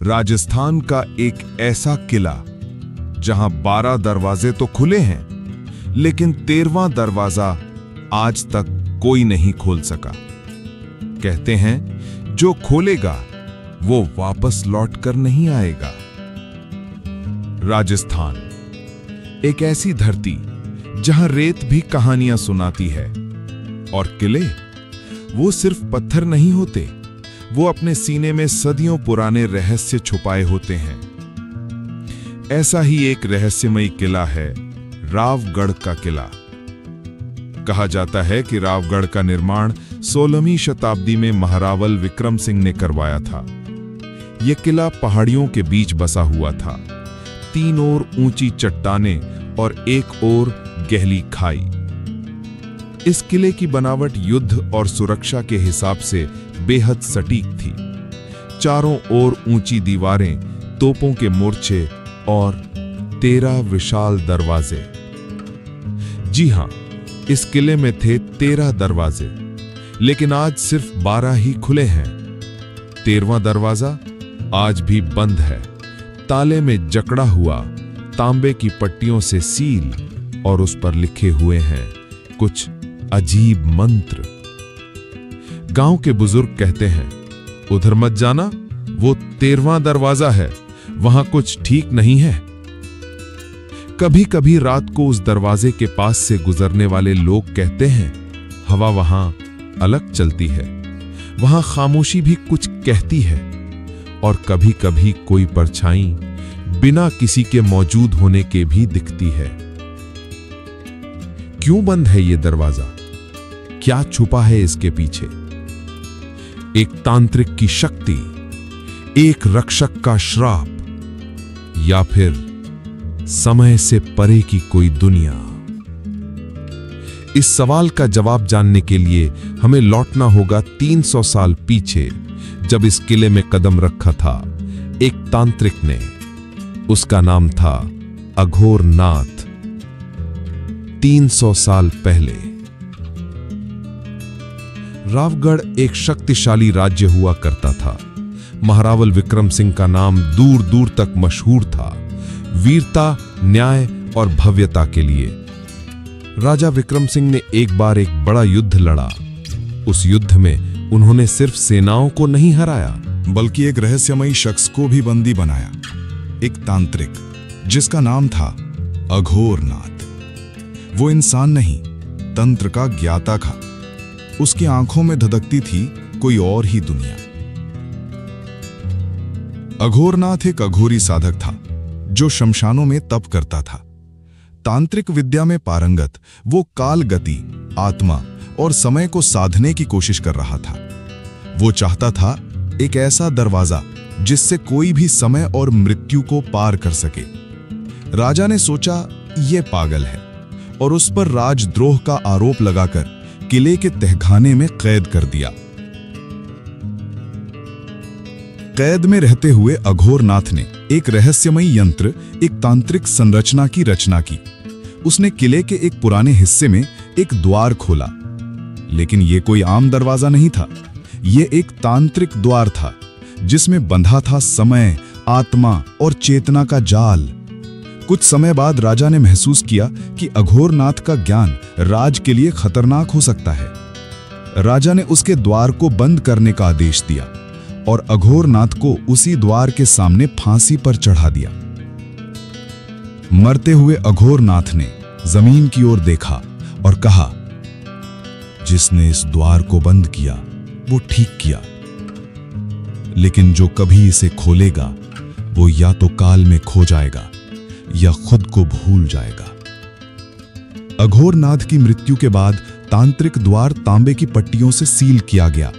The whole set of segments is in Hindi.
राजस्थान का एक ऐसा किला जहां 12 दरवाजे तो खुले हैं, लेकिन 13वां दरवाजा आज तक कोई नहीं खोल सका। कहते हैं जो खोलेगा वो वापस लौटकर नहीं आएगा। राजस्थान एक ऐसी धरती जहां रेत भी कहानियां सुनाती है, और किले वो सिर्फ पत्थर नहीं होते, वो अपने सीने में सदियों पुराने रहस्य छुपाए होते हैं। ऐसा ही एक रहस्यमयी किला है रावगढ़ का किला। कहा जाता है कि रावगढ़ का निर्माण 16वीं शताब्दी में महारावल विक्रम सिंह ने करवाया था। यह किला पहाड़ियों के बीच बसा हुआ था, 3 ओर ऊंची चट्टानें और एक ओर गहरी खाई। इस किले की बनावट युद्ध और सुरक्षा के हिसाब से बेहद सटीक थी। चारों ओर ऊंची दीवारें, तोपों के मोर्चे और 13 विशाल दरवाजे। जी हां, इस किले में थे 13 दरवाजे, लेकिन आज सिर्फ 12 ही खुले हैं। 13वां दरवाजा आज भी बंद है, ताले में जकड़ा हुआ, तांबे की पट्टियों से सील, और उस पर लिखे हुए हैं कुछ अजीब मंत्र। गांव के बुजुर्ग कहते हैं, उधर मत जाना, वो 13वां दरवाजा है, वहां कुछ ठीक नहीं है। कभी कभी रात को उस दरवाजे के पास से गुजरने वाले लोग कहते हैं, हवा वहां अलग चलती है, वहां खामोशी भी कुछ कहती है, और कभी कभी कोई परछाई बिना किसी के मौजूद होने के भी दिखती है। क्यों बंद है ये दरवाजा? क्या छुपा है इसके पीछे? एक तांत्रिक की शक्ति, एक रक्षक का श्राप, या फिर समय से परे की कोई दुनिया? इस सवाल का जवाब जानने के लिए हमें लौटना होगा 300 साल पीछे, जब इस किले में कदम रखा था एक तांत्रिक ने। उसका नाम था अघोर नाथ। 300 साल पहले रावगढ़ एक शक्तिशाली राज्य हुआ करता था। महारावल विक्रम सिंह का नाम दूर दूर तक मशहूर था, वीरता, न्याय और भव्यता के लिए। राजा विक्रम सिंह ने एक बार एक बड़ा युद्ध लड़ा। उस युद्ध में उन्होंने सिर्फ सेनाओं को नहीं हराया, बल्कि एक रहस्यमयी शख्स को भी बंदी बनाया, एक तांत्रिक जिसका नाम था अघोर नाथ। वो इंसान नहीं, तंत्र का ज्ञाता था। उसकी आंखों में धधकती थी कोई और ही दुनिया। अघोरनाथ एक अघोरी साधक था जो शमशानों में तप करता था। तांत्रिक विद्या में पारंगत वो काल गति, आत्मा और समय को साधने की कोशिश कर रहा था। वो चाहता था एक ऐसा दरवाजा जिससे कोई भी समय और मृत्यु को पार कर सके। राजा ने सोचा ये पागल है, और उस पर राजद्रोह का आरोप लगाकर किले के तहखाने में कैद कर दिया। कैद में रहते हुए अघोरनाथ ने एक रहस्यमयी यंत्र, एक तांत्रिक संरचना की रचना की। उसने किले के एक पुराने हिस्से में एक द्वार खोला, लेकिन यह कोई आम दरवाजा नहीं था। यह एक तांत्रिक द्वार था जिसमें बंधा था समय, आत्मा और चेतना का जाल। कुछ समय बाद राजा ने महसूस किया कि अघोरनाथ का ज्ञान राज के लिए खतरनाक हो सकता है। राजा ने उसके द्वार को बंद करने का आदेश दिया और अघोरनाथ को उसी द्वार के सामने फांसी पर चढ़ा दिया। मरते हुए अघोरनाथ ने जमीन की ओर देखा और कहा, जिसने इस द्वार को बंद किया वो ठीक किया, लेकिन जो कभी इसे खोलेगा वो या तो काल में खो जाएगा या खुद को भूल जाएगा। अघोरनाथ की मृत्यु के बाद तांत्रिक द्वार तांबे की पट्टियों से सील किया गया।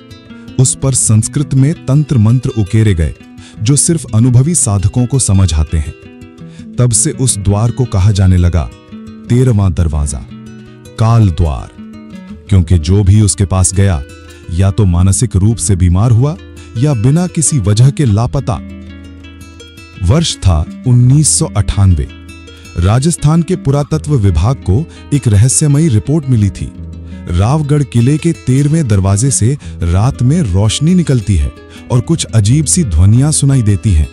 उस पर संस्कृत में तंत्र मंत्र उकेरे गए जो सिर्फ अनुभवी साधकों को समझ आते हैं। तब से उस द्वार को कहा जाने लगा 13वां दरवाजा, काल द्वार, क्योंकि जो भी उसके पास गया या तो मानसिक रूप से बीमार हुआ या बिना किसी वजह के लापता। वर्ष था 1998। राजस्थान के पुरातत्व विभाग को एक रहस्यमयी रिपोर्ट मिली थी। रावगढ़ किले के 13वें दरवाजे से रात में रोशनी निकलती है और कुछ अजीब सी ध्वनियां सुनाई देती हैं।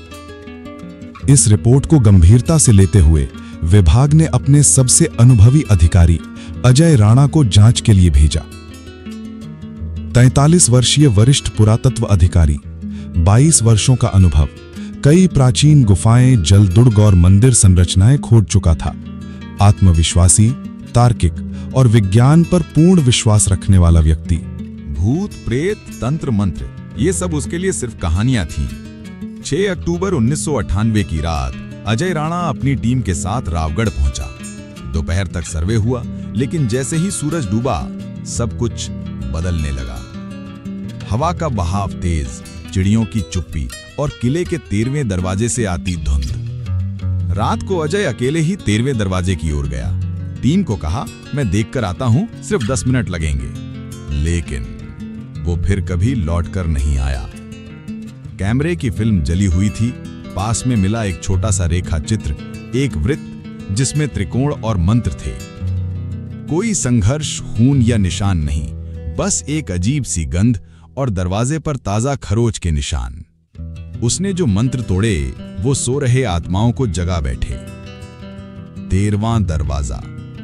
इस रिपोर्ट को गंभीरता से लेते हुए विभाग ने अपने सबसे अनुभवी अधिकारी अजय राणा को जांच के लिए भेजा। 43 वर्षीय वरिष्ठ पुरातत्व अधिकारी, 22 वर्षों का अनुभव, कई प्राचीन गुफाएं, जलदुर्ग और मंदिर संरचनाएं खोद चुका था। आत्मविश्वासी, तार्किक और विज्ञान पर पूर्ण विश्वास रखने वाला व्यक्ति। भूत, प्रेत, तंत्र मंत्र, ये सब उसके लिए सिर्फ कहानियां थीं। 6 अक्टूबर 1998 की रात अजय राणा अपनी टीम के साथ रावगढ़ पहुंचा। दोपहर तक सर्वे हुआ, लेकिन जैसे ही सूरज डूबा सब कुछ बदलने लगा। हवा का बहाव तेज, चिड़ियों की चुप्पी और किले के 13वें दरवाजे से आती धुंध। रात को अजय अकेले ही 13वें दरवाजे की ओर गया। टीम को कहा, मैं देखकर आता हूं, सिर्फ 10 मिनट लगेंगे। लेकिन वो फिर कभी लौटकर नहीं आया। कैमरे की फिल्म जली हुई थी। पास में मिला एक छोटा सा रेखा चित्र, एक वृत्त जिसमें त्रिकोण और मंत्र थे। कोई संघर्ष, खून या निशान नहीं, बस एक अजीब सी गंध और दरवाजे पर ताजा खरोच के निशान। उसने जो मंत्र तोड़े वो सो रहे आत्माओं को जगा बैठे। 13वां दरवाजा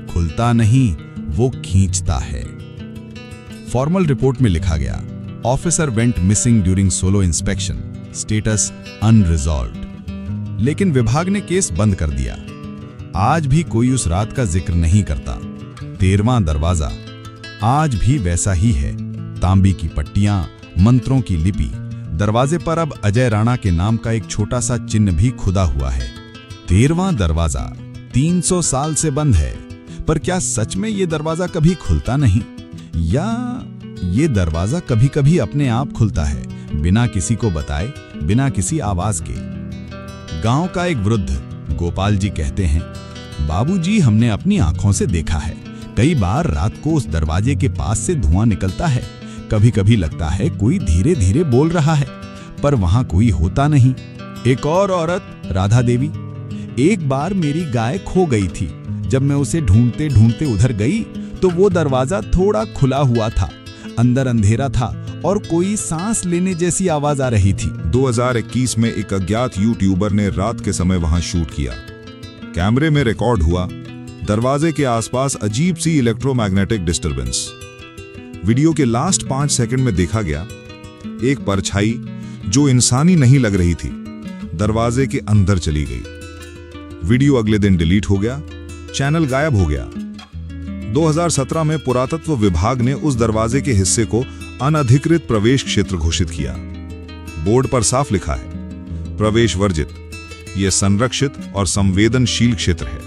खुलता नहीं, वो खींचता है। फॉर्मल रिपोर्ट में लिखा गया, officer went missing during solo inspection, status unresolved. लेकिन विभाग ने केस बंद कर दिया। आज भी कोई उस रात का जिक्र नहीं करता। 13वां दरवाजा आज भी वैसा ही है। तांबी की पट्टियां, मंत्रों की लिपि। दरवाजे पर अब अजय राणा के नाम का एक छोटा सा चिन्ह भी खुदा हुआ है। 13वां दरवाजा 300 साल से बंद है, पर क्या सच में ये दरवाजा कभी खुलता नहीं, या ये दरवाजा कभी कभी अपने आप खुलता है, बिना किसी को बताए, बिना किसी आवाज के। गांव का एक वृद्ध गोपाल जी कहते हैं, बाबूजी, हमने अपनी आंखों से देखा है। कई बार रात को उस दरवाजे के पास से धुआं निकलता है। कभी कभी लगता है कोई धीरे धीरे बोल रहा है, पर वहां कोई होता नहीं। एक और औरत, राधा देवी, एक बार मेरी गाय खो गई थी। जब मैं उसे ढूंढते ढूंढते उधर गई तो वो दरवाजा थोड़ा खुला हुआ था। अंदर अंधेरा था और कोई सांस लेने जैसी आवाज आ रही थी। 2021 में एक अज्ञात यूट्यूबर ने रात के समय वहां शूट किया। कैमरे में रिकॉर्ड हुआ दरवाजे के आसपास अजीब सी इलेक्ट्रोमैग्नेटिक डिस्टरबेंस। वीडियो के लास्ट 5 सेकंड में देखा गया एक परछाई जो इंसानी नहीं लग रही थी, दरवाजे के अंदर चली गई। वीडियो अगले दिन डिलीट हो गया, चैनल गायब हो गया। 2017 में पुरातत्व विभाग ने उस दरवाजे के हिस्से को अनधिकृत प्रवेश क्षेत्र घोषित किया। बोर्ड पर साफ लिखा है, प्रवेश वर्जित। यह संरक्षित और संवेदनशील क्षेत्र है।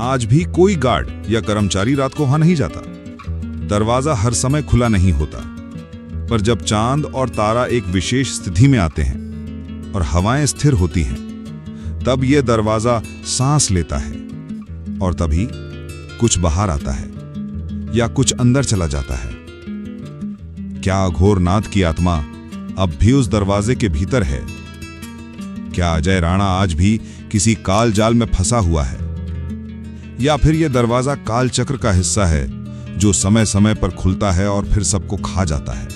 आज भी कोई गार्ड या कर्मचारी रात को वहां नहीं जाता। दरवाजा हर समय खुला नहीं होता, पर जब चांद और तारा एक विशेष स्थिति में आते हैं और हवाएं स्थिर होती हैं, तब यह दरवाजा सांस लेता है और तभी कुछ बाहर आता है या कुछ अंदर चला जाता है। क्या अघोरनाथ की आत्मा अब भी उस दरवाजे के भीतर है? क्या अजय राणा आज भी किसी काल जाल में फंसा हुआ है, या फिर यह दरवाजा काल चक्र का हिस्सा है जो समय समय पर खुलता है और फिर सबको खा जाता है?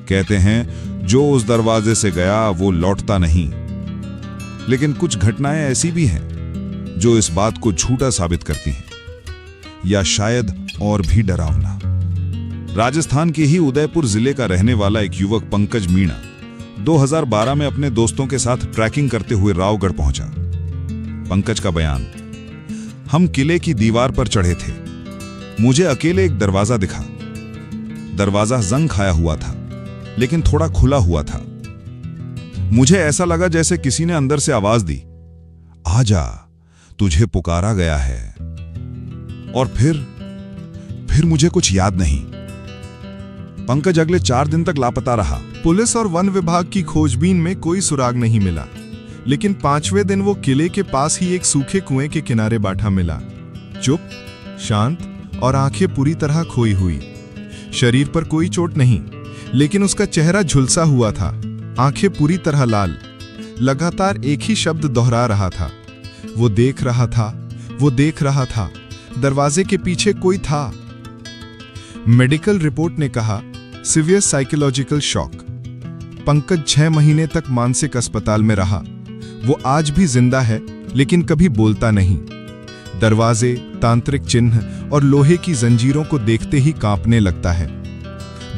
कहते हैं जो उस दरवाजे से गया वो लौटता नहीं, लेकिन कुछ घटनाएं ऐसी भी हैं जो इस बात को झूठा साबित करती हैं, या शायद और भी डरावना। राजस्थान के ही उदयपुर जिले का रहने वाला एक युवक पंकज मीणा 2012 में अपने दोस्तों के साथ ट्रैकिंग करते हुए रावगढ़ पहुंचा। पंकज का बयान, हम किले की दीवार पर चढ़े थे। मुझे अकेले एक दरवाजा दिखा। दरवाजा जंग खाया हुआ था, लेकिन थोड़ा खुला हुआ था। मुझे ऐसा लगा जैसे किसी ने अंदर से आवाज दी, आजा, तुझे पुकारा गया है। और फिर मुझे कुछ याद नहीं। पंकज अगले 4 दिन तक लापता रहा। पुलिस और वन विभाग की खोजबीन में कोई सुराग नहीं मिला, लेकिन 5वें दिन वो किले के पास ही एक सूखे कुएं के किनारे बैठा मिला, चुप, शांत और आंखें पूरी तरह खोई हुई। शरीर पर कोई चोट नहीं, लेकिन उसका चेहरा झुलसा हुआ था, आंखें पूरी तरह लाल। लगातार एक ही शब्द दोहरा रहा था, वो देख रहा था, वो देख रहा था। दरवाजे के पीछे कोई था, मेडिकल रिपोर्ट ने कहा, सीवियर साइकोलॉजिकल शॉक। पंकज 6 महीने तक मानसिक अस्पताल में रहा। वो आज भी जिंदा है, लेकिन कभी बोलता नहीं। दरवाजे, तांत्रिक चिन्ह और लोहे की जंजीरों को देखते ही कांपने लगता है।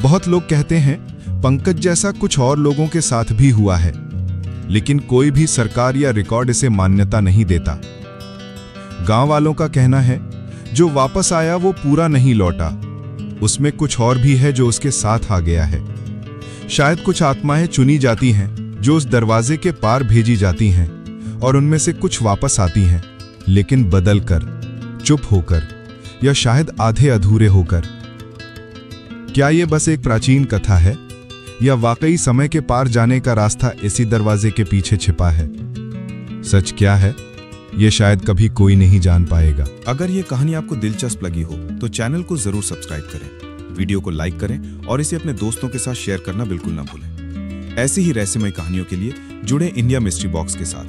बहुत लोग कहते हैं पंकज जैसा कुछ और लोगों के साथ भी हुआ है, लेकिन कोई भी सरकार या रिकॉर्ड इसे मान्यता नहीं देता। गांव वालों का कहना है, जो वापस आया वो पूरा नहीं लौटा, उसमें कुछ और भी है जो उसके साथ आ गया है। शायद कुछ आत्माएं चुनी जाती हैं जो उस दरवाजे के पार भेजी जाती हैं, और उनमें से कुछ वापस आती हैं, लेकिन बदल कर, चुप होकर, या शायद आधे अधूरे होकर। क्या ये बस एक प्राचीन कथा है, या वाकई समय के पार जाने का रास्ता इसी दरवाजे के पीछे छिपा है? सच क्या है, ये शायद कभी कोई नहीं जान पाएगा। अगर ये कहानी आपको दिलचस्प लगी हो तो चैनल को जरूर सब्सक्राइब करें, वीडियो को लाइक करें और इसे अपने दोस्तों के साथ शेयर करना बिल्कुल ना भूलें। ऐसी ही रहस्यमय कहानियों के लिए जुड़े इंडिया मिस्ट्री बॉक्स के साथ।